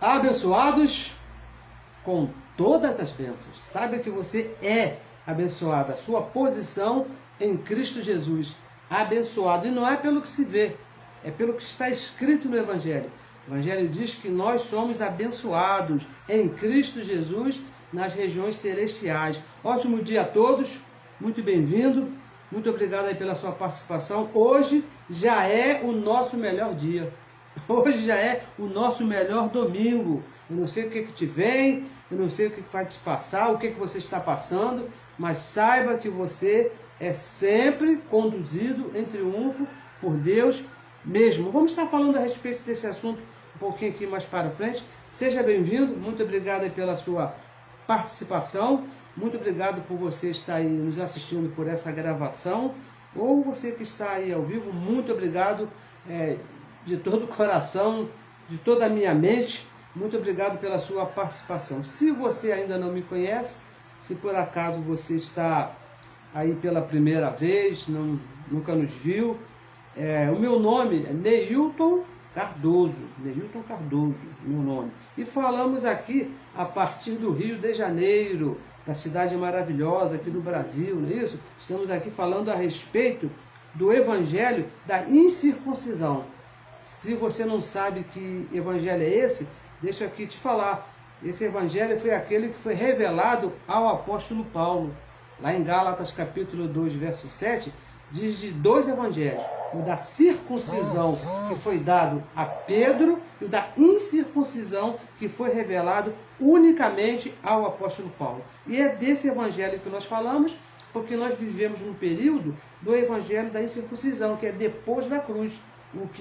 Abençoados com todas as bênçãos. Saiba que você é abençoado. A sua posição em Cristo Jesus. Abençoado. E não é pelo que se vê, é pelo que está escrito no Evangelho. O Evangelho diz que nós somos abençoados em Cristo Jesus nas regiões celestiais. Ótimo dia a todos. Muito bem-vindo. Muito obrigado aí pela sua participação. Hoje já é o nosso melhor dia. Hoje já é o nosso melhor domingo. Eu não sei o que te vem, eu não sei o que vai te passar, o que você está passando, mas saiba que você é sempre conduzido em triunfo por Deus mesmo. Vamos estar falando a respeito desse assunto um pouquinho aqui mais para frente. Seja bem-vindo, muito obrigado aí pela sua participação, muito obrigado por você estar aí nos assistindo por essa gravação, ou você que está aí ao vivo, muito obrigado de todo o coração, de toda a minha mente, muito obrigado pela sua participação. Se você ainda não me conhece, se por acaso você está aí pela primeira vez, nunca nos viu, o meu nome é Neilton Cardoso, meu nome. E falamos aqui a partir do Rio de Janeiro, da cidade maravilhosa aqui do Brasil, não é isso? Estamos aqui falando a respeito do Evangelho da incircuncisão. Se você não sabe que evangelho é esse, deixa eu aqui te falar. Esse evangelho foi aquele que foi revelado ao apóstolo Paulo. Lá em Gálatas capítulo 2, verso 7, diz de dois evangelhos. O da circuncisão que foi dado a Pedro e o da incircuncisão que foi revelado unicamente ao apóstolo Paulo. E é desse evangelho que nós falamos, porque nós vivemos num período do evangelho da incircuncisão, que é depois da cruz.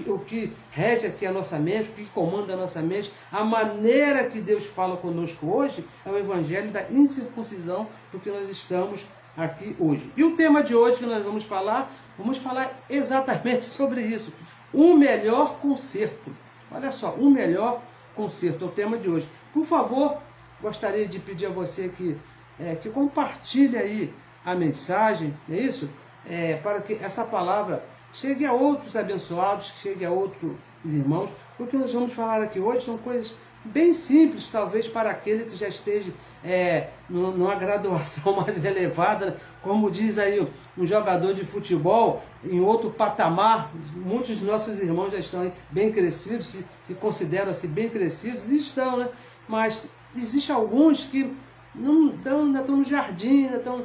O que rege aqui a nossa mente, o que comanda a nossa mente, a maneira que Deus fala conosco hoje é o evangelho da incircuncisão, porque nós estamos aqui hoje. E o tema de hoje que nós vamos falar exatamente sobre isso. Um melhor conserto. Olha só, um melhor conserto é o tema de hoje. Por favor, gostaria de pedir a você que compartilhe aí a mensagem, não é isso? Para que essa palavra chegue a outros abençoados, chegue a outros irmãos. O que nós vamos falar aqui hoje são coisas bem simples, talvez para aquele que já esteja numa graduação mais elevada, como diz aí um jogador de futebol, em outro patamar. Muitos dos nossos irmãos já estão aí bem crescidos, se consideram assim bem crescidos, e estão, né? Mas existem alguns que ainda estão no jardim, ainda estão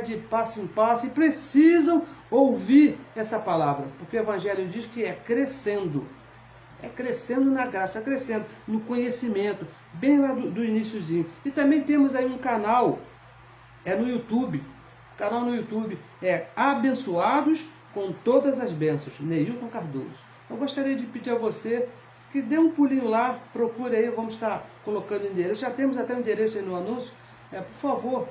de passo em passo, e precisam ouvir essa palavra, porque o Evangelho diz que é crescendo na graça, é crescendo no conhecimento, bem lá do iniciozinho. E também temos aí um canal, no YouTube, Abençoados com Todas as Bênçãos, Neilton Cardoso. Eu gostaria de pedir a você que dê um pulinho lá, procure aí, vamos estar colocando o endereço, já temos até o endereço aí no anúncio. Por favor,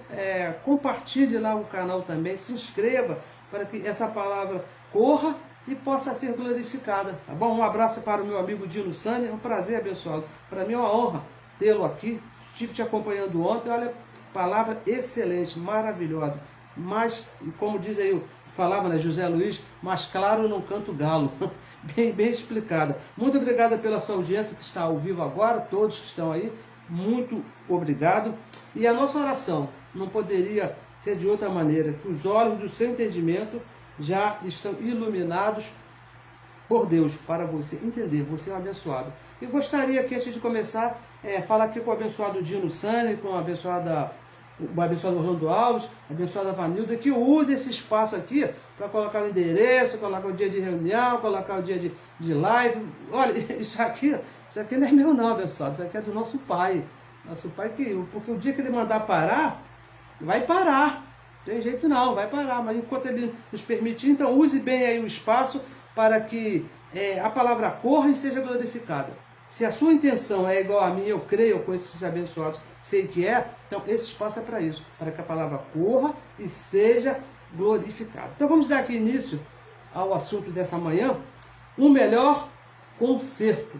compartilhe lá o canal também, se inscreva para que essa palavra corra e possa ser glorificada, tá bom? Um abraço para o meu amigo Dino Sani, é um prazer abençoado. Para mim é uma honra tê-lo aqui, estive te acompanhando ontem, olha, palavra excelente, maravilhosa, mas, como diz aí, falava, né, José Luiz, mais claro não canto galo, bem explicada. Muito obrigado pela sua audiência que está ao vivo agora, todos que estão aí, muito obrigado. E a nossa oração não poderia ser de outra maneira, que os olhos do seu entendimento já estão iluminados por Deus, para você entender, você é um abençoado. Eu gostaria que, antes de começar, falar aqui com o abençoado Dino Sani, com o abençoado Orlando Alves, a abençoada Vanilda, que use esse espaço aqui para colocar o endereço, colocar o dia de reunião, colocar o dia de live. Olha, isso aqui não é meu não, abençoado, isso aqui é do nosso Pai. Nosso Pai, porque o dia que Ele mandar parar, vai parar. Tem jeito não, vai parar. Mas enquanto Ele nos permitir, então use bem aí o espaço para que a palavra corra e seja glorificada. Se a sua intenção é igual a minha, eu creio, eu conheço esses abençoados, sei que é, então esse espaço é para isso, para que a palavra corra e seja glorificada. Então vamos dar aqui início ao assunto dessa manhã, um melhor conserto.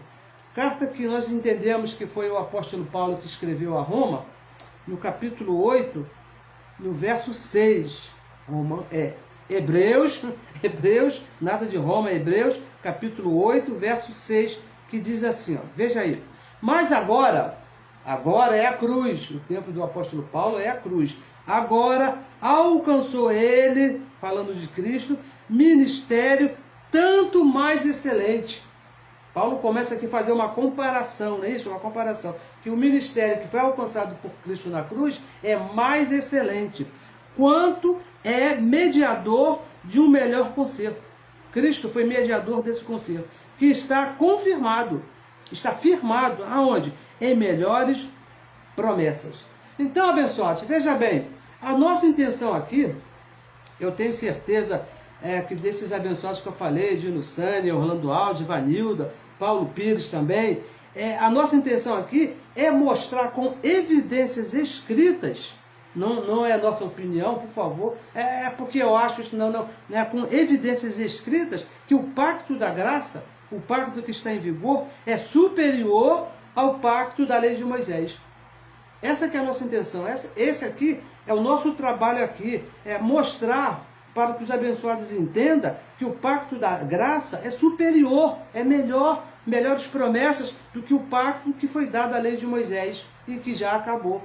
Carta que nós entendemos que foi o apóstolo Paulo que escreveu a Roma, no capítulo 8, no verso 6. Hebreus, nada de Roma, Hebreus, capítulo 8, verso 6, que diz assim, ó, veja aí. Mas agora é a cruz. O tempo do apóstolo Paulo é a cruz. Agora alcançou ele, falando de Cristo, ministério tanto mais excelente. Paulo começa aqui a fazer uma comparação, não é isso? Uma comparação. Que o ministério que foi alcançado por Cristo na cruz é mais excelente. Quanto é mediador de um melhor conserto. Cristo foi mediador desse conserto. Que está confirmado. Está firmado aonde? Em melhores promessas. Então, abençoados, veja bem. A nossa intenção aqui, eu tenho certeza que desses abençoados que eu falei, de Nussânia, Orlando Alves, Vanilda, Paulo Pires também, a nossa intenção aqui é mostrar com evidências escritas, não é a nossa opinião, por favor, é porque eu acho isso, não, né, com evidências escritas, que o pacto da graça, o pacto que está em vigor, é superior ao pacto da lei de Moisés. Essa que é a nossa intenção, esse aqui é o nosso trabalho aqui, é mostrar para que os abençoados entendam que o pacto da graça é superior, é melhor, melhores promessas do que o pacto que foi dado à lei de Moisés e que já acabou.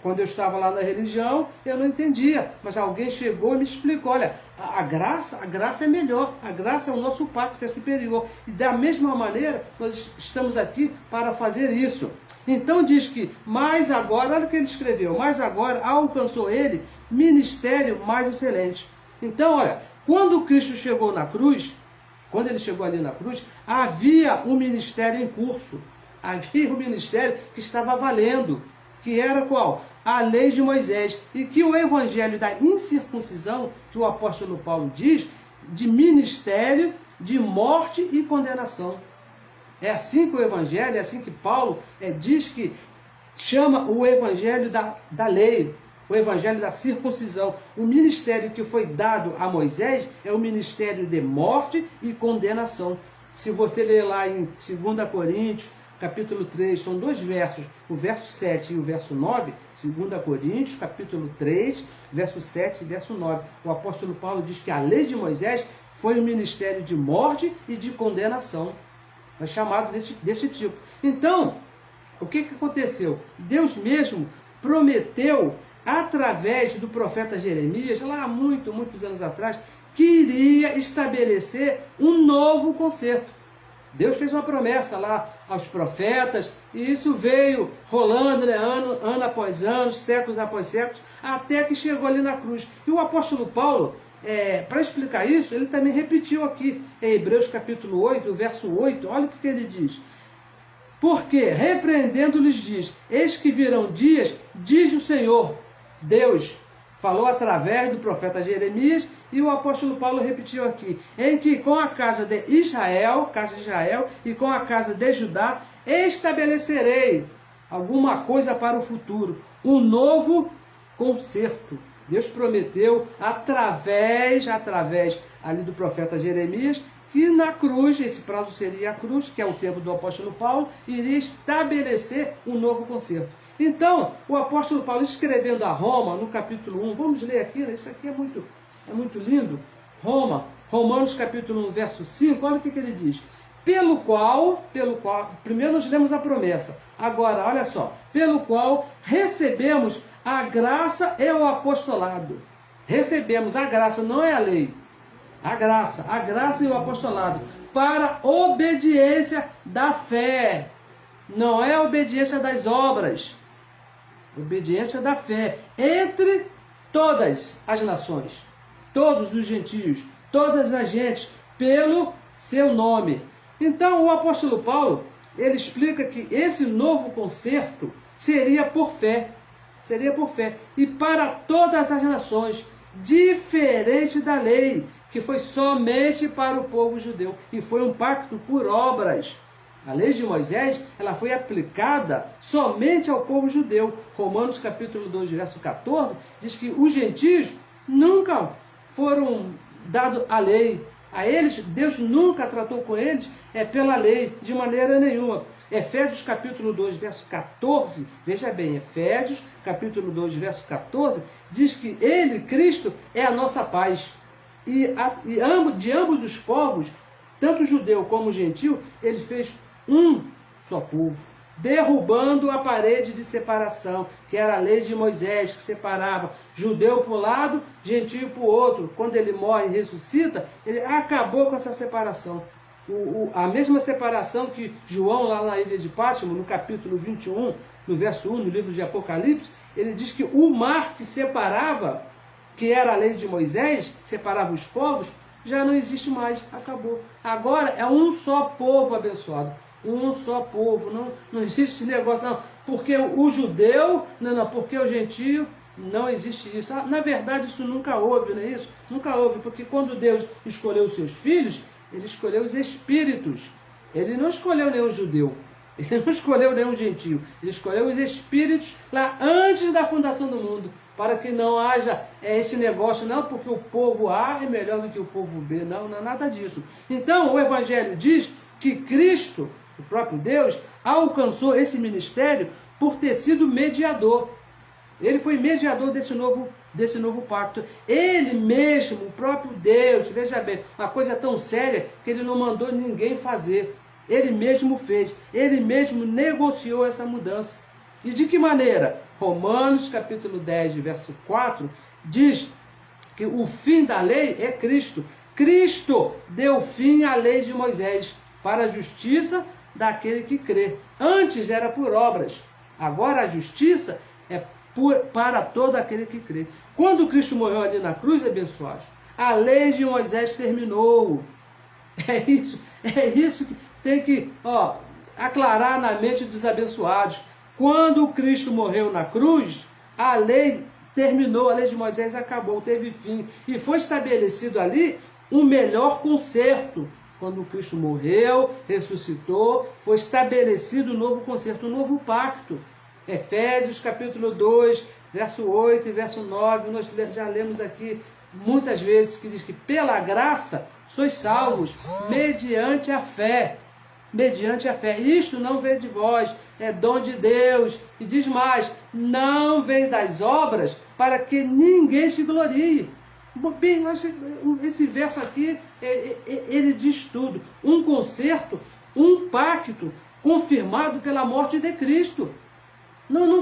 Quando eu estava lá na religião, eu não entendia, mas alguém chegou e me explicou, olha, a graça é melhor, a graça é o nosso pacto, é superior. E da mesma maneira, nós estamos aqui para fazer isso. Então diz que, mas agora, olha o que ele escreveu, mas agora alcançou ele ministério mais excelente. Então, olha, quando Cristo chegou na cruz, quando ele chegou ali na cruz, havia um ministério em curso, havia um ministério que estava valendo, que era qual? A lei de Moisés, e que o evangelho da incircuncisão, que o apóstolo Paulo diz, de ministério de morte e condenação. É assim que o evangelho, é assim que Paulo diz que chama o evangelho da lei, o evangelho da circuncisão. O ministério que foi dado a Moisés é o ministério de morte e condenação. Se você ler lá em 2 Coríntios, capítulo 3, são dois versos, o verso 7 e o verso 9, 2 Coríntios, capítulo 3, verso 7 e verso 9. O apóstolo Paulo diz que a lei de Moisés foi um ministério de morte e de condenação. É chamado desse tipo. Então, o que aconteceu? Deus mesmo prometeu, através do profeta Jeremias, lá há muitos anos atrás, que iria estabelecer um novo concerto. Deus fez uma promessa lá aos profetas, e isso veio rolando, né, ano após ano, séculos após séculos, até que chegou ali na cruz. E o apóstolo Paulo, para explicar isso, ele também repetiu aqui em Hebreus capítulo 8, verso 8, olha o que ele diz. Porque, repreendendo-lhes, diz, eis que virão dias, diz o Senhor, Deus, falou através do profeta Jeremias, e o apóstolo Paulo repetiu aqui, em que com a casa de Israel, e com a casa de Judá, estabelecerei alguma coisa para o futuro, um novo concerto. Deus prometeu, através ali do profeta Jeremias, que na cruz, esse prazo seria a cruz, que é o tempo do apóstolo Paulo, iria estabelecer um novo concerto. Então, o apóstolo Paulo, escrevendo a Roma, no capítulo 1, vamos ler aqui, né? Isso aqui é muito lindo. Romanos capítulo 1, verso 5, olha o que ele diz. Pelo qual, primeiro nós lemos a promessa, agora, olha só, pelo qual recebemos a graça e o apostolado. Recebemos a graça, não é a lei. A graça e o apostolado, para obediência da fé. Não é a obediência das obras. Obediência da fé. Entre todas as nações, todos os gentios, todas as gentes, pelo seu nome. Então o apóstolo Paulo, ele explica que esse novo concerto seria por fé. Seria por fé. E para todas as nações, diferente da lei, que foi somente para o povo judeu. E foi um pacto por obras. A lei de Moisés, ela foi aplicada somente ao povo judeu. Romanos capítulo 2, verso 14, diz que os gentios nunca foram dados a lei. A eles, Deus nunca tratou com eles pela lei, de maneira nenhuma. Efésios capítulo 2, verso 14, veja bem, Efésios capítulo 2, verso 14, diz que ele, Cristo, é a nossa paz. De ambos os povos, tanto judeu como gentil, ele fez um só povo. derrubando a parede de separação, que era a lei de Moisés, que separava judeu para um lado, gentio para o outro. Quando ele morre e ressuscita, ele acabou com essa separação. A mesma separação que João, lá na ilha de Pátimo, no capítulo 21, no verso 1, no livro de Apocalipse, ele diz que o mar que separava, que era a lei de Moisés, que separava os povos, já não existe mais, acabou. Agora é um só povo abençoado, um só povo, não existe esse negócio, não, porque o judeu, não, porque o gentio, não existe isso. Na verdade, isso nunca houve, não é isso? Nunca houve, porque quando Deus escolheu os seus filhos, ele escolheu os espíritos. Ele não escolheu nenhum judeu, ele não escolheu nenhum gentio, ele escolheu os espíritos lá antes da fundação do mundo, para que não haja esse negócio, não, porque o povo A é melhor do que o povo B, não é nada disso. Então, o Evangelho diz que Cristo, o próprio Deus, alcançou esse ministério por ter sido mediador. Ele foi mediador desse novo pacto. Ele mesmo, o próprio Deus, veja bem, uma coisa tão séria que ele não mandou ninguém fazer. Ele mesmo fez, ele mesmo negociou essa mudança. E de que maneira? Romanos capítulo 10, verso 4, diz que o fim da lei é Cristo. Cristo deu fim à lei de Moisés para a justiça daquele que crê. Antes era por obras, agora a justiça é para todo aquele que crê. Quando Cristo morreu ali na cruz, abençoados, a lei de Moisés terminou. É isso que tem que aclarar na mente dos abençoados. Quando Cristo morreu na cruz, a lei terminou, a lei de Moisés acabou, teve fim. E foi estabelecido ali um melhor concerto. Quando Cristo morreu, ressuscitou, foi estabelecido um novo concerto, um novo pacto. Efésios capítulo 2, verso 8 e verso 9, nós já lemos aqui muitas vezes, que diz que pela graça sois salvos, mediante a fé. Mediante a fé. Isto não veio de vós, é dom de Deus. E diz mais, não vem das obras para que ninguém se glorie. Bem, esse verso aqui, ele diz tudo. Um concerto, um pacto confirmado pela morte de Cristo. Não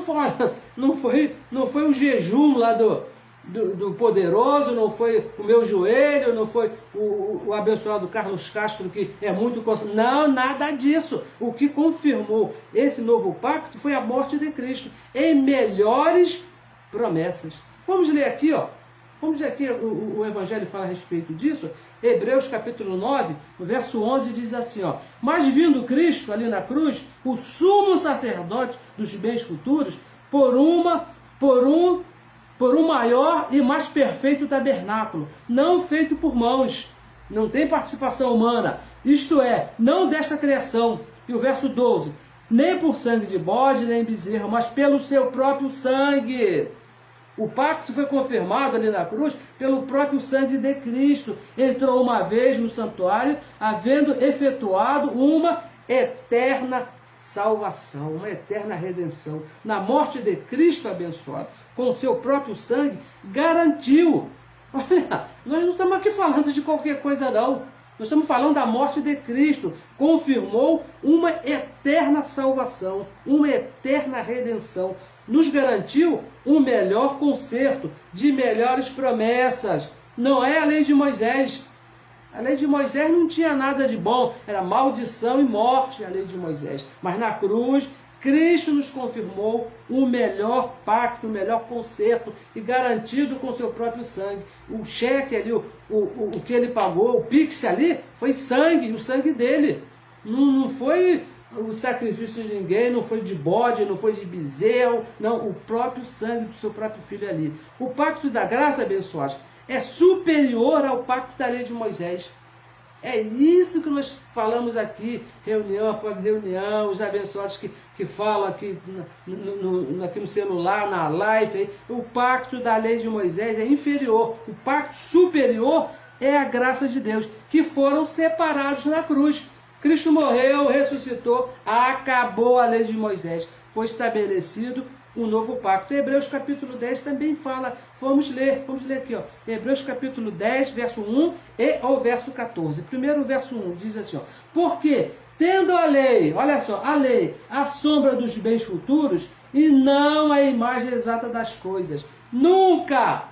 foi o jejum lá do poderoso, não foi o meu joelho, não foi o abençoado Carlos Castro, que é muito... Não, nada disso. O que confirmou esse novo pacto foi a morte de Cristo, em melhores promessas. Vamos ler aqui, Vamos ver aqui, o Evangelho fala a respeito disso. Hebreus capítulo 9, no verso 11, diz assim, mas vindo Cristo ali na cruz, o sumo sacerdote dos bens futuros, por um maior e mais perfeito tabernáculo, não feito por mãos, não tem participação humana, isto é, não desta criação. E o verso 12, nem por sangue de bode, nem bezerro, mas pelo seu próprio sangue. O pacto foi confirmado ali na cruz pelo próprio sangue de Cristo. Entrou uma vez no santuário, havendo efetuado uma eterna salvação, uma eterna redenção. Na morte de Cristo abençoado, com o seu próprio sangue, garantiu. Olha, nós não estamos aqui falando de qualquer coisa, não. Nós estamos falando da morte de Cristo. Confirmou uma eterna salvação, uma eterna redenção. Nos garantiu um melhor concerto, de melhores promessas. Não é a lei de Moisés. A lei de Moisés não tinha nada de bom, era maldição e morte a lei de Moisés. Mas na cruz, Cristo nos confirmou um melhor pacto, um melhor concerto, e garantido com seu próprio sangue. O cheque ali, o que ele pagou, o pix ali, foi sangue, o sangue dele. Não foi o sacrifício de ninguém, não foi de bode, não foi de bezerro, não, o próprio sangue do seu próprio filho ali. O pacto da graça, abençoados, é superior ao pacto da lei de Moisés. É isso que nós falamos aqui, reunião após reunião, os abençoados que falam aqui aqui no celular, na live. O pacto da lei de Moisés é inferior. O pacto superior é a graça de Deus, que foram separados na cruz. Cristo morreu, ressuscitou, acabou a lei de Moisés. Foi estabelecido um novo pacto. Hebreus capítulo 10 também fala, vamos ler aqui, Hebreus capítulo 10, verso 1 e ao verso 14. Primeiro o verso 1 diz assim, porque Tendo a lei, olha só, a lei, a sombra dos bens futuros e não a imagem exata das coisas. Nunca,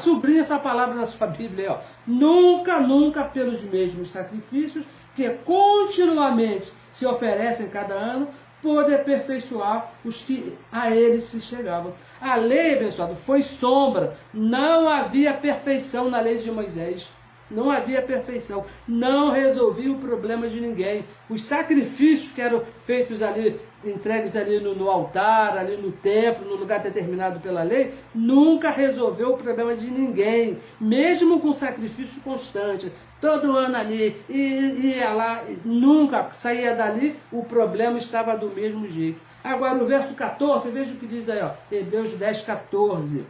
sublinha essa palavra na sua Bíblia, ó. Nunca, nunca pelos mesmos sacrifícios que continuamente se oferecem cada ano, pôde aperfeiçoar os que a eles se chegavam. A lei, abençoado, foi sombra. Não havia perfeição na lei de Moisés. Não havia perfeição. Não resolvia o problema de ninguém. Os sacrifícios que eram feitos ali, entregues ali no altar, ali no templo, no lugar determinado pela lei, nunca resolveu o problema de ninguém. Mesmo com sacrifício constante. Todo ano ali, ia lá, nunca saía dali, o problema estava do mesmo jeito. Agora o verso 14, veja o que diz aí, ó, Hebreus 10, 14.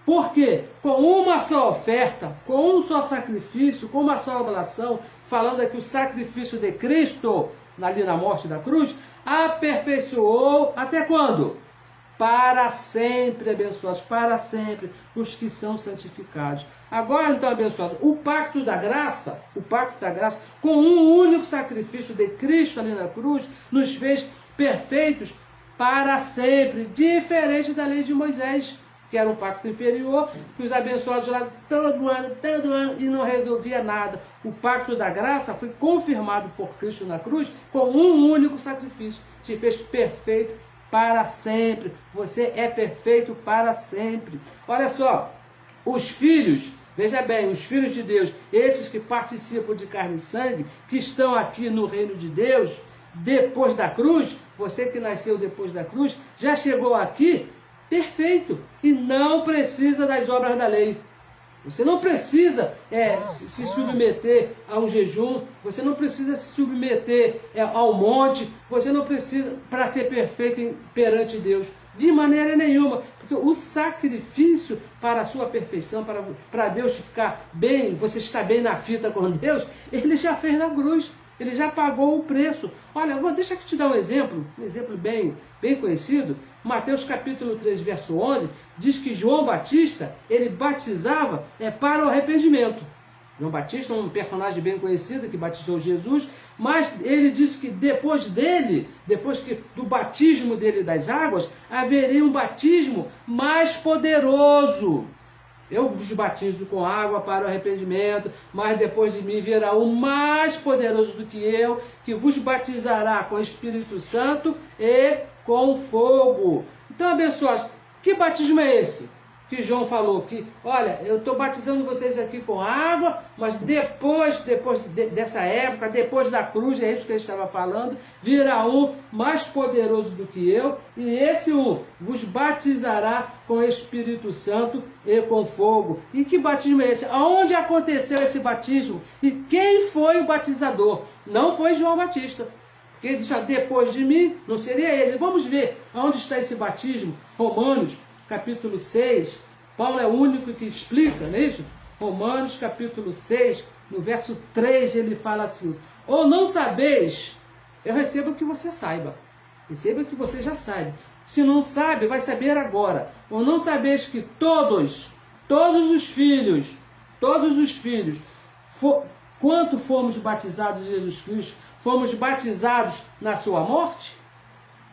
Porque com uma só oferta, com um só sacrifício, com uma só oblação, falando aqui o sacrifício de Cristo, ali na morte da cruz, aperfeiçoou, até quando? Para sempre, abençoados, para sempre, os que são santificados. Agora, então, abençoados, o pacto da graça, com um único sacrifício de Cristo ali na cruz, nos fez perfeitos para sempre, diferente da lei de Moisés, que era um pacto inferior, que os abençoados lá todo ano, e não resolvia nada. O pacto da graça foi confirmado por Cristo na cruz com um único sacrifício, te fez perfeito para sempre. Você é perfeito para sempre. Olha só, os filhos, veja bem, os filhos de Deus, esses que participam de carne e sangue, que estão aqui no reino de Deus, depois da cruz, você que nasceu depois da cruz, já chegou aqui perfeito e não precisa das obras da lei. Você não precisa se submeter a um jejum, você não precisa se submeter ao monte, você não precisa para ser perfeito perante Deus, de maneira nenhuma, porque o sacrifício para a sua perfeição, para Deus ficar bem, você estar bem na fita com Deus, Ele já fez na cruz. Ele já pagou o preço. Olha, deixa eu te dar um exemplo bem conhecido. Mateus capítulo 3, verso 11, diz que João Batista, ele batizava para o arrependimento. João Batista é um personagem bem conhecido que batizou Jesus, mas ele disse que depois do batismo dele das águas, haveria um batismo mais poderoso. Eu vos batizo com água para o arrependimento, mas depois de mim virá o mais poderoso do que eu, que vos batizará com o Espírito Santo e com fogo. Então, abençoados, que batismo é esse? Que João falou que, olha, eu estou batizando vocês aqui com água, mas depois dessa época, depois da cruz, é isso que ele estava falando, virá um mais poderoso do que eu, e esse um vos batizará com o Espírito Santo e com fogo. E que batismo é esse? Aonde aconteceu esse batismo? E quem foi o batizador? Não foi João Batista. Porque ele disse, depois de mim, não seria ele. Vamos ver aonde está esse batismo. Romanos capítulo 6, Paulo é o único que explica, não é isso? Romanos capítulo 6, no verso 3, ele fala assim, ou não sabeis, eu recebo que você saiba, receba que você já saiba, se não sabe, vai saber agora, ou não sabeis que todos os filhos, quanto fomos batizados em Jesus Cristo, fomos batizados na sua morte?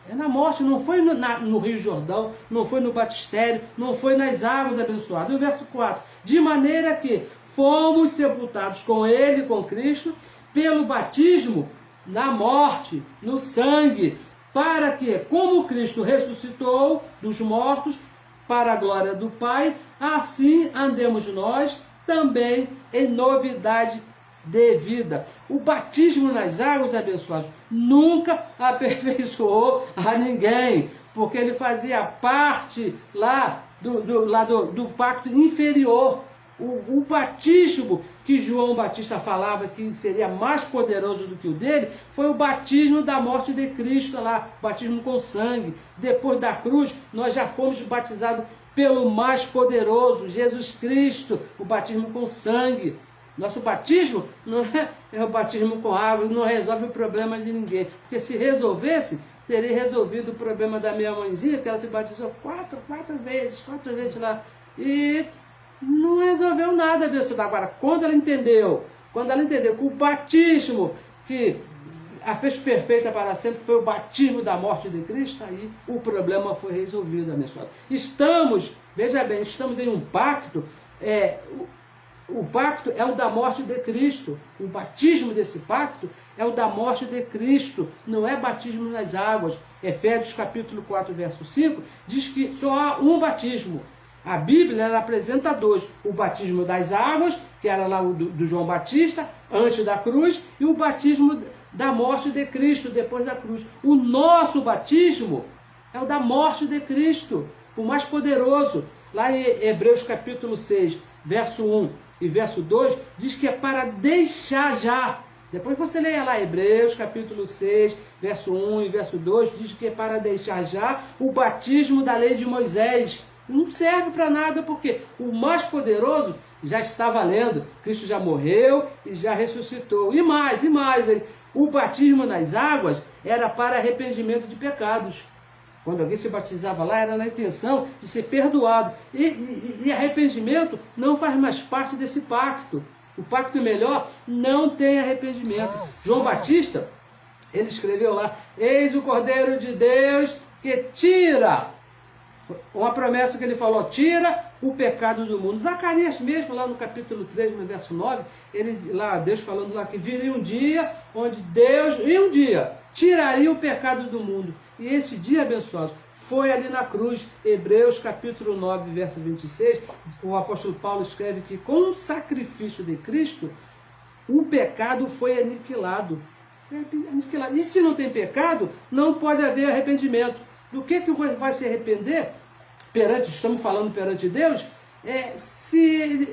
É na morte, não foi no Rio Jordão, não foi no batistério, não foi nas águas abençoadas. E o verso 4, de maneira que fomos sepultados com ele, com Cristo, pelo batismo na morte, no sangue, para que, como Cristo ressuscitou dos mortos, para a glória do Pai, assim andemos nós também em novidade de vida. O batismo nas águas abençoadas nunca aperfeiçoou a ninguém, porque ele fazia parte lá do pacto inferior. O batismo que João Batista falava que seria mais poderoso do que o dele, foi o batismo da morte de Cristo lá, batismo com sangue. Depois da cruz, nós já fomos batizados pelo mais poderoso, Jesus Cristo, o batismo com sangue. Nosso batismo não é o batismo com água, não resolve o problema de ninguém. Porque se resolvesse, teria resolvido o problema da minha mãezinha, que ela se batizou quatro vezes lá. E não resolveu nada, abençoado. Agora, quando ela entendeu que o batismo que a fez perfeita para sempre, foi o batismo da morte de Cristo, aí o problema foi resolvido, abençoado. Veja bem, estamos em um pacto, o pacto é o da morte de Cristo, o batismo desse pacto é o da morte de Cristo, não é batismo nas águas. Efésios capítulo 4, verso 5, diz que só há um batismo. A Bíblia ela apresenta dois, o batismo das águas, que era lá o do João Batista, antes da cruz, e o batismo da morte de Cristo, depois da cruz. O nosso batismo é o da morte de Cristo, o mais poderoso. Lá em Hebreus capítulo 6, verso 1 e verso 2, diz que é para deixar já. Depois você leia lá, Hebreus capítulo 6, verso 1 e verso 2, diz que é para deixar já o batismo da lei de Moisés. Não serve para nada, porque o mais poderoso já está valendo. Cristo já morreu e já ressuscitou. E mais, hein? O batismo nas águas era para arrependimento de pecados. Quando alguém se batizava lá, era na intenção de ser perdoado. E arrependimento não faz mais parte desse pacto. O pacto melhor não tem arrependimento. João Batista, ele escreveu lá, eis o Cordeiro de Deus que tira, uma promessa que ele falou, tira o pecado do mundo. Zacarias mesmo, lá no capítulo 3, no verso 9, Deus falando lá que viria um dia onde Deus, tiraria o pecado do mundo. E esse dia, abençoados, foi ali na cruz. Hebreus capítulo 9, verso 26, o apóstolo Paulo escreve que com o sacrifício de Cristo, o pecado foi aniquilado. E se não tem pecado, não pode haver arrependimento. Do que vai se arrepender? Estamos falando perante Deus, se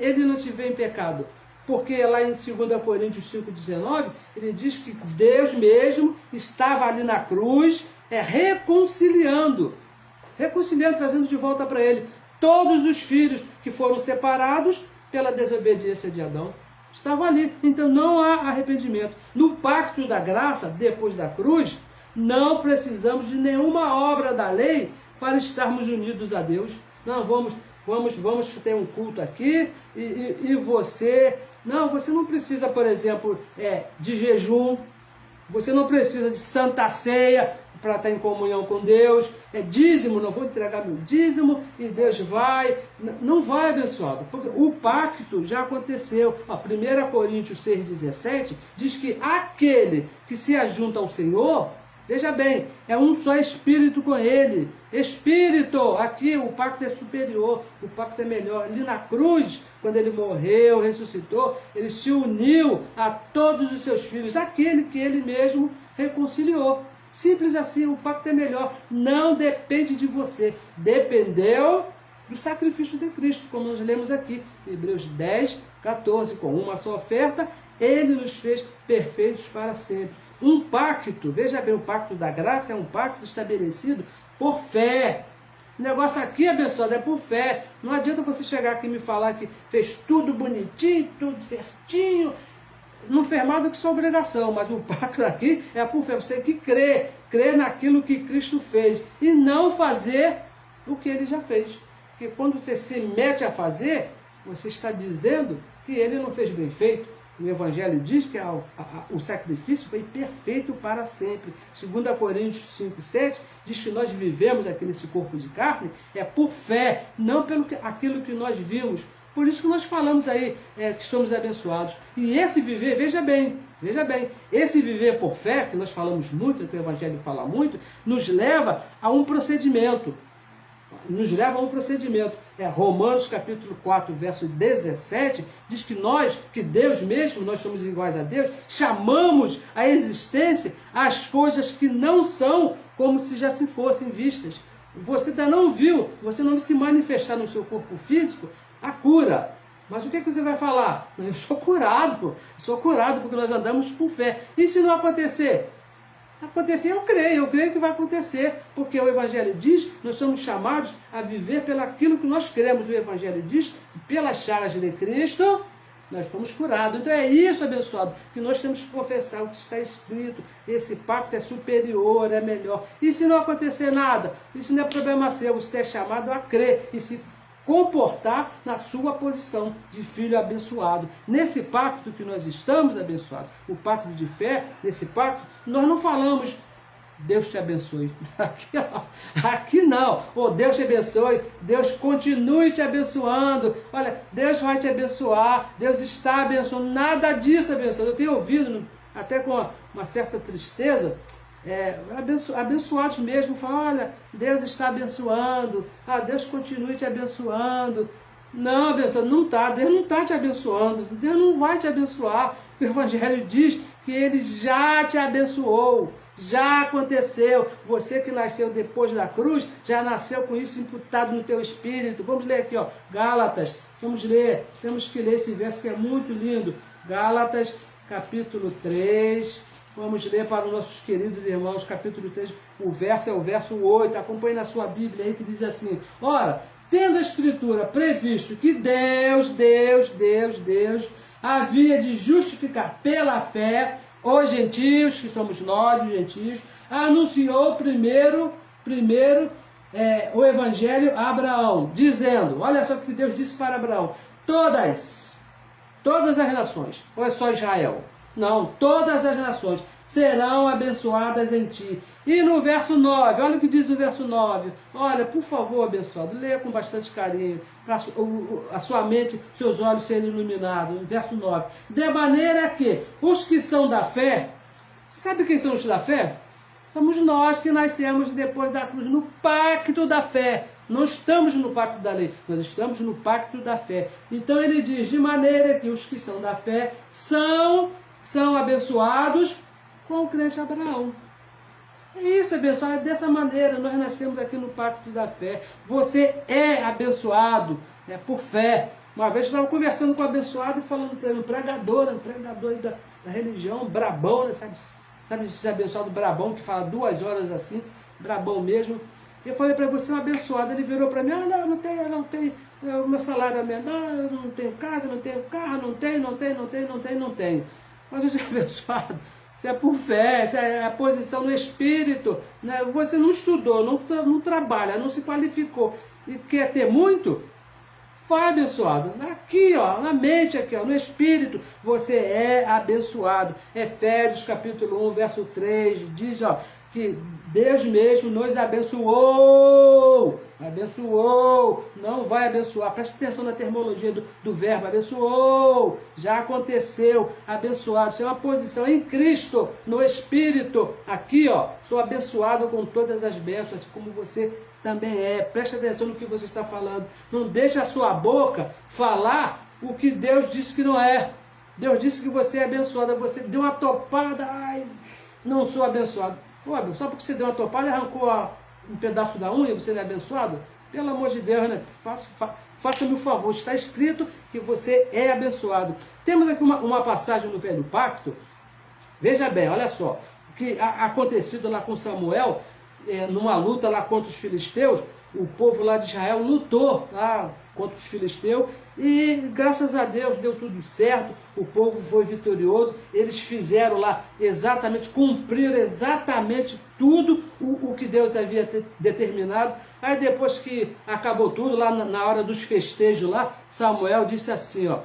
ele não estiver em pecado. Porque lá em 2 Coríntios 5,19, ele diz que Deus mesmo estava ali na cruz, reconciliando, trazendo de volta para ele todos os filhos que foram separados pela desobediência de Adão. Estava ali, então não há arrependimento. No pacto da graça, depois da cruz, não precisamos de nenhuma obra da lei para estarmos unidos a Deus. Não, vamos ter um culto aqui e você... Não, você não precisa, por exemplo, de jejum, você não precisa de santa ceia para estar em comunhão com Deus, dízimo, não vou entregar meu dízimo e Deus vai... Não vai, abençoado, porque o pacto já aconteceu. 1 Coríntios 6,17 diz que aquele que se ajunta ao Senhor, veja bem, é um só Espírito com ele. Espírito, aqui o pacto é superior, o pacto é melhor. Ali na cruz, quando ele morreu, ressuscitou, ele se uniu a todos os seus filhos, aquele que ele mesmo reconciliou. Simples assim, o pacto é melhor. Não depende de você, dependeu do sacrifício de Cristo, como nós lemos aqui, Hebreus 10, 14, com uma só oferta, ele nos fez perfeitos para sempre. Um pacto, veja bem, o pacto da graça é um pacto estabelecido por fé. O negócio aqui, abençoado, é por fé. Não adianta você chegar aqui e me falar que fez tudo bonitinho, tudo certinho. Não fez mais do que sua obrigação, mas o pacto aqui é por fé. Você tem que crer naquilo que Cristo fez e não fazer o que ele já fez. Porque quando você se mete a fazer, você está dizendo que ele não fez bem feito. O Evangelho diz que o sacrifício foi perfeito para sempre. 2 Coríntios 5, 7 diz que nós vivemos aqui nesse corpo de carne por fé, não pelo aquilo que nós vimos. Por isso que nós falamos aí que somos abençoados. E esse viver, veja bem, esse viver por fé, que nós falamos muito, que o Evangelho fala muito, nos leva a um procedimento. Romanos capítulo 4, verso 17, diz que Deus mesmo, nós somos iguais a Deus, chamamos à existência as coisas que não são como se já se fossem vistas. Você ainda não viu, você não se manifestar no seu corpo físico a cura. Mas o que você vai falar? Eu sou curado porque nós andamos por fé. E se não acontecer? Eu creio que vai acontecer, porque o Evangelho diz, nós somos chamados a viver pelaquilo que nós cremos. O Evangelho diz que pelas chagas de Cristo nós fomos curados. Então é isso, abençoado, que nós temos que confessar o que está escrito. Esse pacto é superior, é melhor. E se não acontecer nada, isso não é problema seu, você é chamado a crer. E se comportar na sua posição de filho abençoado. Nesse pacto que nós estamos abençoados, o pacto de fé, nesse pacto, nós não falamos Deus te abençoe. Aqui não. Oh, Deus te abençoe. Deus continue te abençoando. Olha, Deus vai te abençoar. Deus está abençoando. Nada disso abençoando. Eu tenho ouvido, até com uma certa tristeza, abençoados mesmo, falam, olha, Deus está abençoando. Ah, Deus continue te abençoando. Não, abençoando, não está. Deus não está te abençoando. Deus não vai te abençoar. O Evangelho diz que Ele já te abençoou. Já aconteceu. Você que nasceu depois da cruz, já nasceu com isso imputado no teu espírito. Vamos ler aqui, ó, Gálatas. Vamos ler. Temos que ler esse verso que é muito lindo. Gálatas, capítulo 3. Vamos ler para os nossos queridos irmãos, capítulo 3. O verso é o verso 8. Acompanhe na sua Bíblia aí que diz assim: ora, tendo a Escritura previsto que Deus havia de justificar pela fé os gentios, que somos nós, os gentios, anunciou primeiro o Evangelho a Abraão, dizendo, olha só o que Deus disse para Abraão, todas as nações, ou é só Israel? Não, todas as nações serão abençoadas em ti. E no verso 9, olha o que diz o verso 9. Olha, por favor, abençoado, leia com bastante carinho, para a sua mente, seus olhos serem iluminados. Verso 9. De maneira que os que são da fé, sabe quem são os da fé? Somos nós que nascemos depois da cruz, no pacto da fé. Não estamos no pacto da lei, nós estamos no pacto da fé. Então ele diz, de maneira que os que são da fé são abençoados com o crente Abraão. É isso, abençoado. É dessa maneira, nós nascemos aqui no pacto da fé. Você é abençoado, né, por fé. Uma vez eu estava conversando com o abençoado e falando para ele, um pregador da religião, brabão, né, sabe esse abençoado brabão que fala 2 horas assim, brabão mesmo. Eu falei para você, um abençoado, ele virou para mim, não tenho, o meu salário é menor, eu não tenho casa, não tenho carro, não tenho. Mas eu sou abençoado. Isso é por fé, isso é a posição no espírito. Né? Você não estudou, não trabalha, não se qualificou e quer ter muito? Vai, abençoado. Aqui, ó, na mente, aqui, ó, no espírito, você é abençoado. Efésios capítulo 1, verso 3, diz, ó, que Deus mesmo nos abençoou. Abençoou, não vai abençoar. Preste atenção na terminologia do verbo. Abençoou, já aconteceu. Abençoado, isso é uma posição em Cristo, no Espírito. Aqui, ó, sou abençoado com todas as bênçãos, como você também é. Preste atenção no que você está falando. Não deixe a sua boca falar o que Deus disse que não é. Deus disse que você é abençoado. Você deu uma topada, ai, não sou abençoado. Pô, só porque você deu uma topada e arrancou um pedaço da unha, você não é abençoado? Pelo amor de Deus, né? Faça-me o favor, está escrito que você é abençoado. Temos aqui uma passagem no Velho Pacto, veja bem, olha só, o que acontecido lá com Samuel, numa luta lá contra os filisteus, o povo lá de Israel lutou lá contra os filisteus e graças a Deus deu tudo certo, o povo foi vitorioso, eles fizeram lá exatamente, cumpriram exatamente tudo o que Deus havia determinado. Aí depois que acabou tudo, lá na hora dos festejos lá, Samuel disse assim, ó,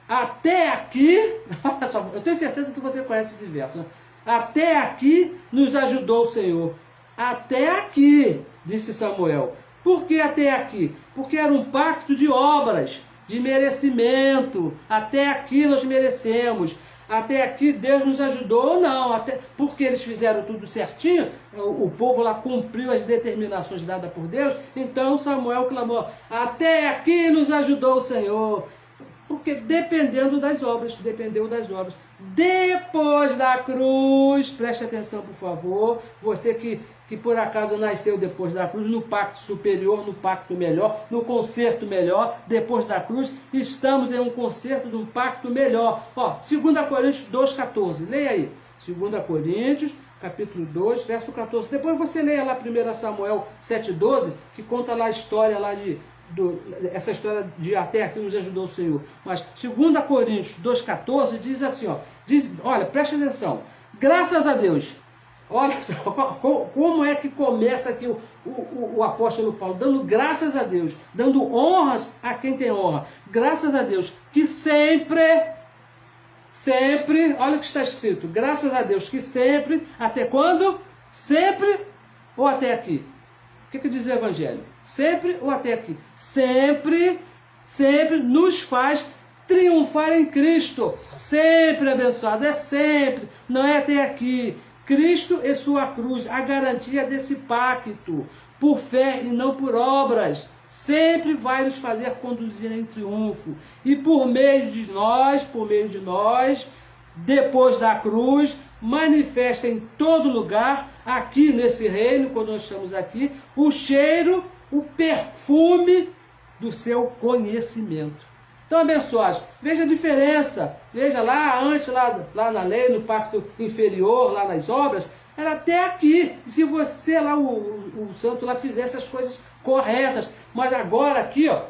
até aqui, olha só, eu tenho certeza que você conhece esse verso, né? Até aqui nos ajudou o Senhor. Até aqui, disse Samuel. Por que até aqui? Porque era um pacto de obras, de merecimento. Até aqui nós merecemos. Até aqui Deus nos ajudou ou não. Porque eles fizeram tudo certinho, o povo lá cumpriu as determinações dadas por Deus. Então Samuel clamou, até aqui nos ajudou o Senhor. Porque dependeu das obras. Depois da cruz, preste atenção por favor, você que por acaso nasceu depois da cruz, no pacto superior, no pacto melhor, no concerto melhor, depois da cruz, estamos em um concerto de um pacto melhor. Ó, 2 Coríntios 2,14, leia aí, 2 Coríntios, capítulo 2, verso 14, depois você leia lá 1 Samuel 7,12, que conta lá a história lá essa história de até aqui nos ajudou o Senhor. Mas 2 Coríntios 2,14 diz assim, ó, olha, preste atenção, graças a Deus, Olha só, como é que começa aqui o apóstolo Paulo, dando graças a Deus, dando honras a quem tem honra. Graças a Deus, que sempre, olha o que está escrito, graças a Deus, que sempre, até quando? Sempre ou até aqui? O que diz o Evangelho? Sempre ou até aqui? Sempre nos faz triunfar em Cristo. Sempre abençoado, é sempre, não é até aqui. Cristo e sua cruz, a garantia desse pacto, por fé e não por obras, sempre vai nos fazer conduzir em triunfo. E por meio de nós, depois da cruz, manifesta em todo lugar, aqui nesse reino, quando nós estamos aqui, o cheiro, o perfume do seu conhecimento. Então, abençoados, veja a diferença. Veja lá antes, lá na lei, no pacto inferior, lá nas obras, era até aqui. Se você lá, o santo lá, fizesse as coisas corretas. Mas agora aqui, ó,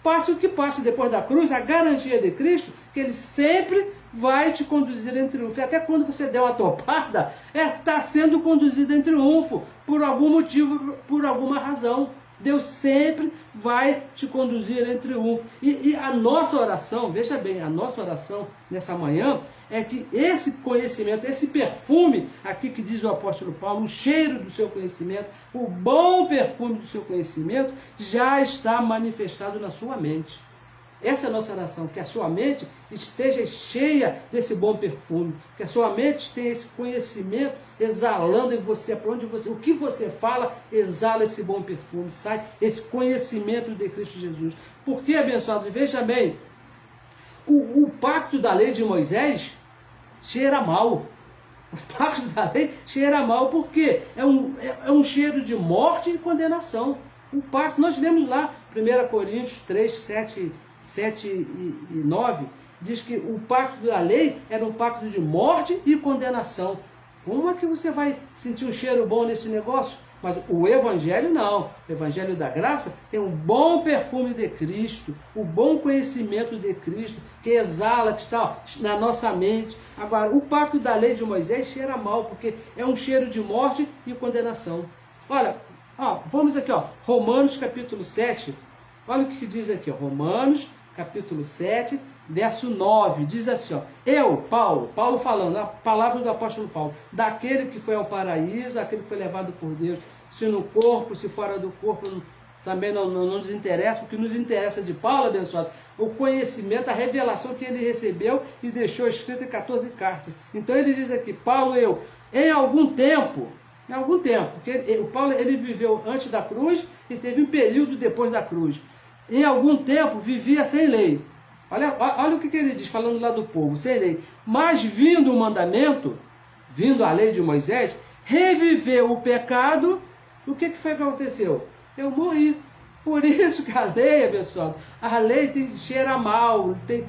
passe o que passe depois da cruz, a garantia de Cristo, que Ele sempre vai te conduzir em triunfo. E até quando você der uma topada, está sendo conduzido em triunfo, por algum motivo, por alguma razão. Deus sempre vai te conduzir em triunfo. E a nossa oração, veja bem, a nossa oração nessa manhã é que esse conhecimento, esse perfume, aqui que diz o apóstolo Paulo, o cheiro do seu conhecimento, o bom perfume do seu conhecimento, já está manifestado na sua mente. Essa é a nossa oração, que a sua mente esteja cheia desse bom perfume, que a sua mente tenha esse conhecimento exalando em você, para onde você, o que você fala, exala esse bom perfume, sai esse conhecimento de Cristo Jesus. Porque, abençoado, veja bem, o pacto da lei de Moisés cheira mal. O pacto da lei cheira mal, porque é um cheiro de morte e condenação. O pacto, nós lemos lá, 1 Coríntios 3, 7 e 9, diz que o pacto da lei era um pacto de morte e condenação. Como é que você vai sentir um cheiro bom nesse negócio? Mas o Evangelho não. O Evangelho da graça tem um bom perfume de Cristo, o bom conhecimento de Cristo, que exala, que está na nossa mente. Agora, o pacto da lei de Moisés cheira mal, porque é um cheiro de morte e condenação. Olha, vamos aqui, Romanos capítulo 7, olha o que diz aqui, Romanos capítulo 7, verso 9, diz assim, Paulo falando, a palavra do apóstolo Paulo, daquele que foi ao paraíso, aquele que foi levado por Deus, se no corpo, se fora do corpo, também não nos interessa. O que nos interessa de Paulo, abençoado, o conhecimento, a revelação que ele recebeu e deixou escrito em 14 cartas. Então ele diz aqui, Paulo, em algum tempo, porque o Paulo ele viveu antes da cruz e teve um período depois da cruz. Em algum tempo vivia sem lei. Olha o que ele diz, falando lá do povo, sem lei. Mas vindo o mandamento, vindo a lei de Moisés, reviveu o pecado. O que foi que aconteceu? Eu morri. Por isso que a lei, abençoado, a lei cheira mal, tem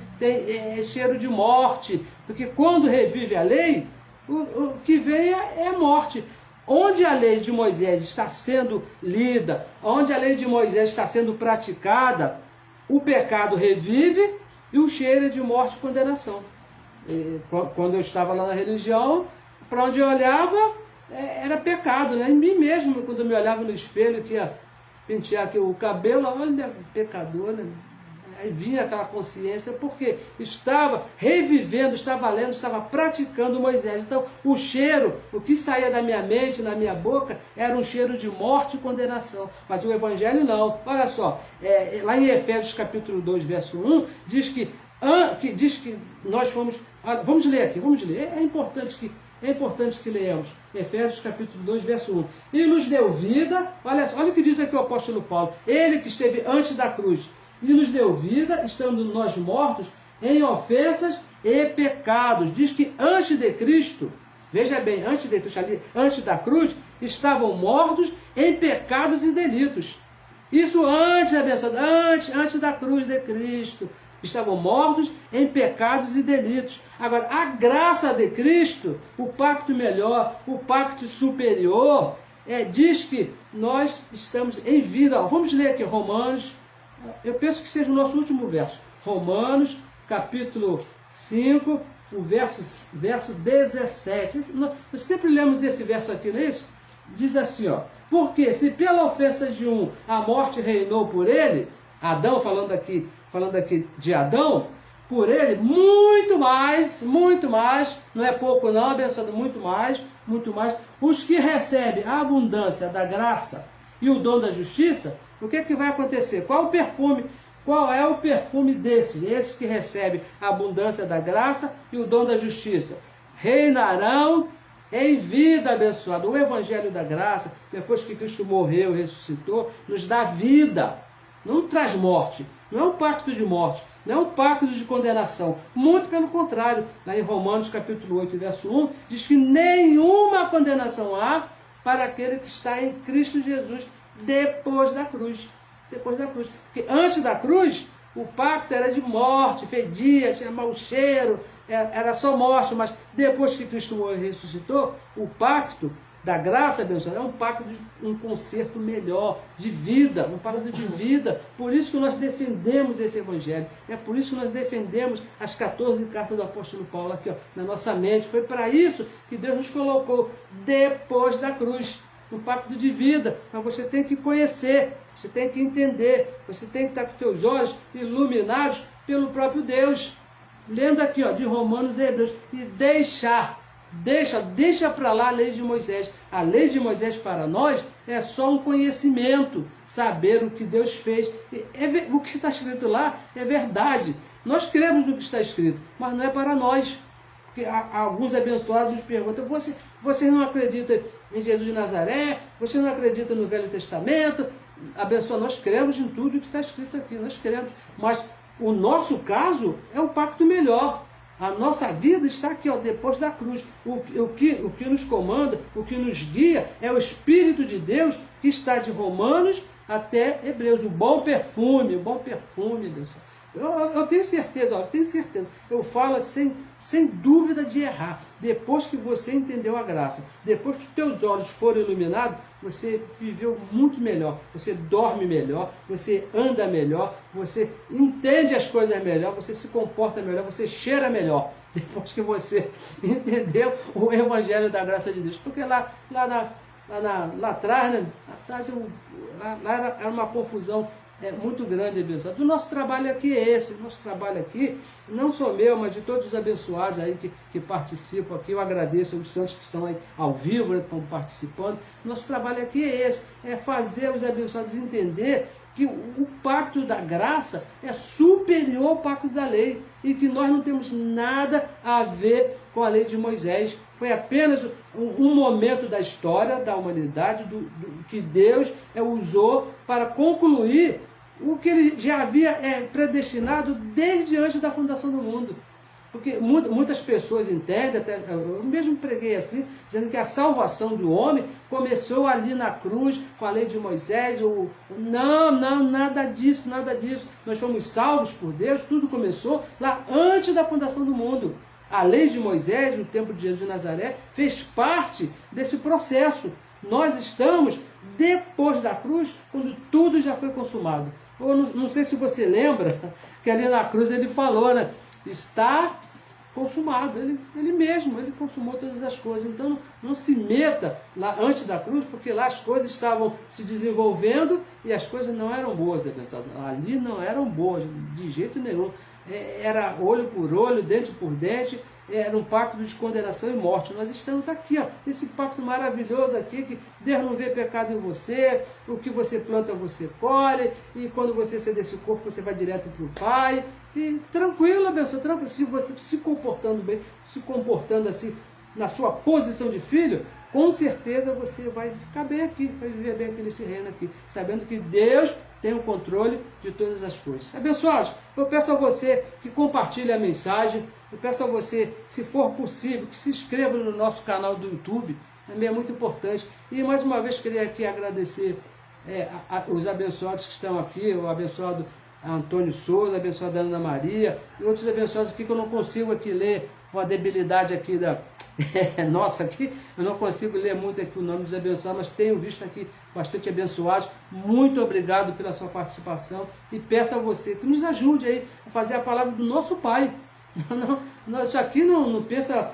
cheiro de morte. Porque quando revive a lei, o que vem é morte. Onde a lei de Moisés está sendo lida, onde a lei de Moisés está sendo praticada, o pecado revive e o cheiro é de morte e condenação. Quando eu estava lá na religião, para onde eu olhava, era pecado, né? Em mim mesmo, quando eu me olhava no espelho, que ia pentear aqui o cabelo, olha, pecador, né? Aí vinha aquela consciência, porque estava revivendo, estava lendo, estava praticando Moisés. Então, o cheiro, o que saía da minha mente, na minha boca, era um cheiro de morte e condenação. Mas o Evangelho não. Olha só, lá em Efésios capítulo 2, verso 1, diz que nós fomos... Vamos ler aqui, vamos ler. É importante que leamos. Efésios capítulo 2, verso 1. E nos deu vida, olha o que diz aqui o apóstolo Paulo, ele que esteve antes da cruz, e nos deu vida, estando nós mortos em ofensas e pecados. Diz que antes de Cristo, veja bem, antes de Cristo, ali, antes da cruz, estavam mortos em pecados e delitos. Isso antes, abençoado, antes da cruz de Cristo. Estavam mortos em pecados e delitos. Agora, a graça de Cristo, o pacto melhor, o pacto superior, diz que nós estamos em vida. Vamos ler aqui Romanos, eu penso que seja o nosso último verso. Romanos, capítulo 5, o verso 17. Nós sempre lemos esse verso aqui, não é isso? Diz assim, ó: porque se pela ofensa de um a morte reinou por ele, Adão, falando aqui de Adão, por ele, muito mais, não é pouco não, abençoado, muito mais, os que recebem a abundância da graça e o dom da justiça, o que é que vai acontecer? Qual é o perfume desses? Esses que recebem a abundância da graça e o dom da justiça reinarão em vida, abençoado. O evangelho da graça, depois que Cristo morreu e ressuscitou, nos dá vida, não traz morte, não é um pacto de morte, não é um pacto de condenação, muito pelo contrário. Lá em Romanos capítulo 8, verso 1, diz que nenhuma condenação há para aquele que está em Cristo Jesus depois da cruz. Depois da cruz. Porque antes da cruz, o pacto era de morte, fedia, tinha mau cheiro, era só morte, mas depois que Cristo morreu e ressuscitou, o pacto da graça, abençoada, é um pacto de um conserto melhor, de vida, um pacto de vida. Por isso que nós defendemos esse evangelho, é por isso que nós defendemos as 14 cartas do apóstolo Paulo aqui, ó, na nossa mente. Foi para isso que Deus nos colocou depois da cruz, um pacto de vida. Mas você tem que conhecer, você tem que entender, você tem que estar com os teus olhos iluminados pelo próprio Deus. Lendo aqui, ó, de Romanos e Hebreus, e deixa para lá a lei de Moisés. A lei de Moisés para nós é só um conhecimento, saber o que Deus fez. O que está escrito lá é verdade. Nós cremos no que está escrito, mas não é para nós. Porque alguns abençoados nos perguntam: você não acredita em Jesus de Nazaré? Você não acredita no Velho Testamento? Abençoado, nós cremos em tudo o que está escrito aqui, nós cremos. Mas o nosso caso é um pacto melhor. A nossa vida está aqui, ó, depois da cruz. O que nos comanda, o que nos guia é o Espírito de Deus, que está de Romanos até Hebreus. O bom perfume, pessoal. Eu tenho certeza, eu falo sem dúvida de errar. Depois que você entendeu a graça, depois que os teus olhos foram iluminados, você viveu muito melhor, você dorme melhor, você anda melhor, você entende as coisas melhor, você se comporta melhor, você cheira melhor, depois que você entendeu o evangelho da graça de Deus. Porque lá atrás, né, lá era uma confusão muito grande, abençoado. O nosso trabalho aqui é esse. Nosso trabalho aqui, não só meu, mas de todos os abençoados aí que participam aqui. Eu agradeço aos santos que estão aí ao vivo, né, que estão participando. Nosso trabalho aqui é esse, é fazer os abençoados entender que o pacto da graça é superior ao pacto da lei e que nós não temos nada a ver com a lei de Moisés. Foi apenas um momento da história da humanidade que Deus usou para concluir o que ele já havia predestinado desde antes da fundação do mundo. Porque muitas pessoas entendem, até eu mesmo preguei assim, dizendo que a salvação do homem começou ali na cruz, com a lei de Moisés. Não, nada disso. Nós fomos salvos por Deus, tudo começou lá antes da fundação do mundo. A lei de Moisés, no tempo de Jesus de Nazaré, fez parte desse processo. Nós estamos depois da cruz, quando tudo já foi consumado. Eu não sei se você lembra, que ali na cruz ele falou, né? Está consumado. Ele mesmo, ele consumou todas as coisas. Então não se meta lá antes da cruz, porque lá as coisas estavam se desenvolvendo e as coisas não eram boas, pessoal. Ali não eram boas, de jeito nenhum. Era olho por olho, dente por dente, era um pacto de condenação e morte. Nós estamos aqui, ó, nesse pacto maravilhoso aqui, que Deus não vê pecado em você, o que você planta você colhe, e quando você sair desse corpo, você vai direto para o Pai. E tranquilo, pessoa, tranquilo. Se você se comportando bem, se comportando assim, na sua posição de filho, com certeza você vai ficar bem aqui, vai viver bem aqui nesse reino aqui, sabendo que Deus tem o controle de todas as coisas. Abençoados, eu peço a você que compartilhe a mensagem, eu peço a você, se for possível, que se inscreva no nosso canal do YouTube, também é muito importante. E mais uma vez queria aqui agradecer os abençoados que estão aqui, o abençoado Antônio Souza, a abençoada Ana Maria, e outros abençoados aqui que eu não consigo aqui ler, com a debilidade aqui nossa aqui, eu não consigo ler muito aqui o nome dos abençoados, mas tenho visto aqui bastante abençoados. Muito obrigado pela sua participação e peço a você que nos ajude aí a fazer a palavra do nosso Pai. Isso aqui não pensa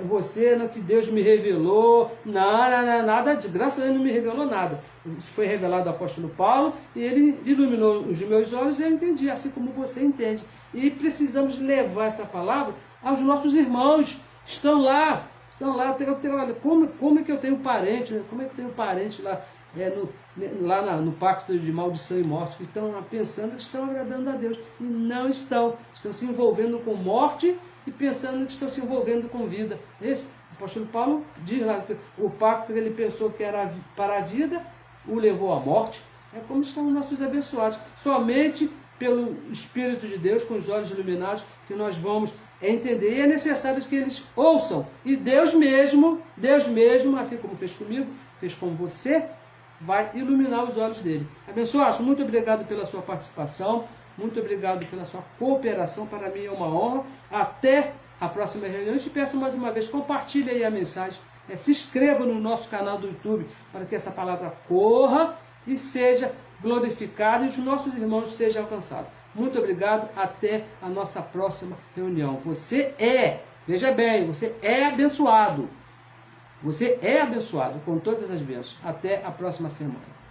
você no que Deus me revelou, nada, de graças a Deus não me revelou nada. Isso foi revelado ao apóstolo Paulo e ele iluminou os meus olhos e eu entendi, assim como você entende. E precisamos levar essa palavra aos nossos irmãos que estão lá. Olha, como é que eu tenho parente, como é que eu tenho parente lá, no pacto de maldição e morte, que estão pensando que estão agradando a Deus e não estão se envolvendo com morte e pensando que estão se envolvendo com vida. Esse, o apóstolo Paulo diz lá, o pacto que ele pensou que era para a vida, o levou à morte. É como estão os nossos abençoados. Somente pelo Espírito de Deus, com os olhos iluminados, que nós vamos entender. E é necessário que eles ouçam. E Deus mesmo, assim como fez comigo, fez com você, vai iluminar os olhos dele. Abençoados, muito obrigado pela sua participação, muito obrigado pela sua cooperação. Para mim é uma honra. Até a próxima reunião. Eu te peço mais uma vez, compartilhe aí a mensagem. Se inscreva no nosso canal do YouTube para que essa palavra corra e seja glorificada e os nossos irmãos sejam alcançados. Muito obrigado. Até a nossa próxima reunião. Veja bem, você é abençoado. Você é abençoado com todas as bênçãos. Até a próxima semana.